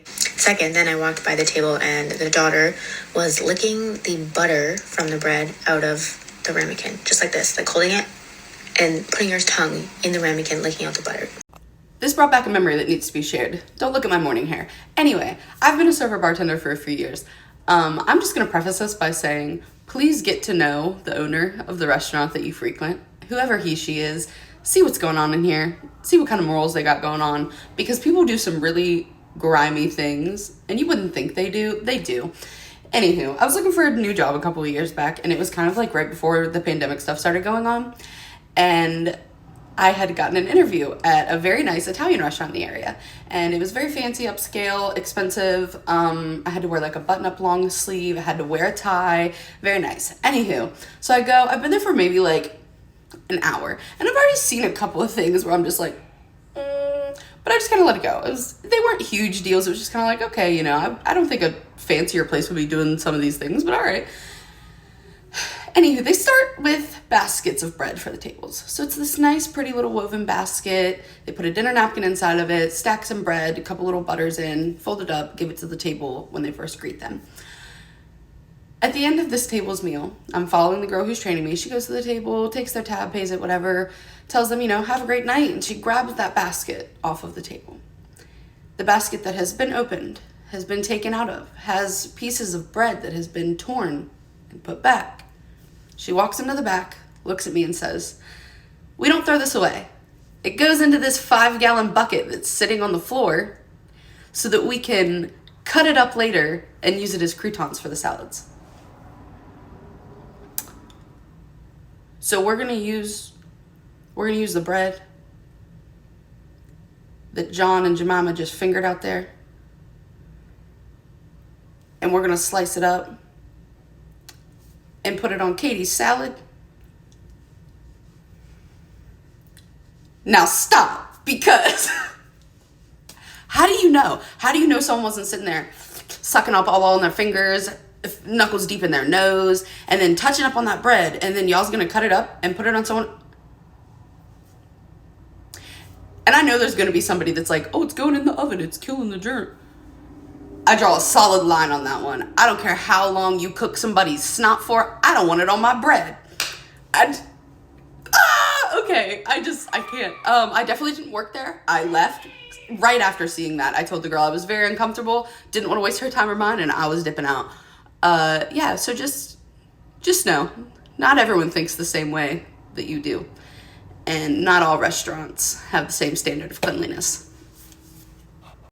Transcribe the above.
Second, then I walked by the table and the daughter was licking the butter from the bread out of the ramekin, just like this, like holding it and putting her tongue in the ramekin, licking out the butter. This brought back a memory that needs to be shared. Don't look at my morning hair. Anyway, I've been a server bartender for a few years. I'm just gonna preface this by saying, please get to know the owner of the restaurant that you frequent, whoever he, she is, see what's going on in here, see what kind of morals they got going on, because people do some really grimy things, and you wouldn't think they do. Anywho, I was looking for a new job a couple of years back, and it was kind of like right before the pandemic stuff started going on, and I had gotten an interview at a very nice Italian restaurant in the area, and it was very fancy, upscale, expensive. I had to wear like a button-up long sleeve. I had to wear a tie. Very nice. Anywho, so I go, I've been there for maybe like an hour, and I've already seen a couple of things where I'm just like, but I just kind of let it go. They weren't huge deals. It was just kind of like, okay, you know, I don't think a fancier place would be doing some of these things, but all right. Anywho, they start with baskets of bread for the tables. So it's this nice, pretty little woven basket. They put a dinner napkin inside of it, stack some bread, a couple little butters in, fold it up, give it to the table when they first greet them. At the end of this table's meal, I'm following the girl who's training me. She goes to the table, takes their tab, pays it, whatever, tells them, you know, have a great night. And she grabs that basket off of the table. The basket that has been opened, has been taken out of, has pieces of bread that has been torn and put back. She walks into the back, looks at me and says, "We don't throw this away. It goes into this 5-gallon bucket that's sitting on the floor so that we can cut it up later and use it as croutons for the salads." So we're gonna use the bread that John and Jemima just fingered out there, and we're gonna slice it up and put it on Katie's salad. Now stop, because how do you know? How do you know someone wasn't sitting there sucking up all on their fingers, knuckles deep in their nose, and then touching up on that bread, and then y'all's gonna cut it up and put it on someone? And I know there's gonna be somebody that's like, oh, it's going in the oven, it's killing the germ. I draw a solid line on that one. I don't care how long you cook somebody's snot for. I don't want it on my bread. Okay. I can't. I definitely didn't work there. I left right after seeing that. I told the girl I was very uncomfortable, didn't want to waste her time or mine, and I was dipping out. Yeah, so just know, not everyone thinks the same way that you do. And not all restaurants have the same standard of cleanliness.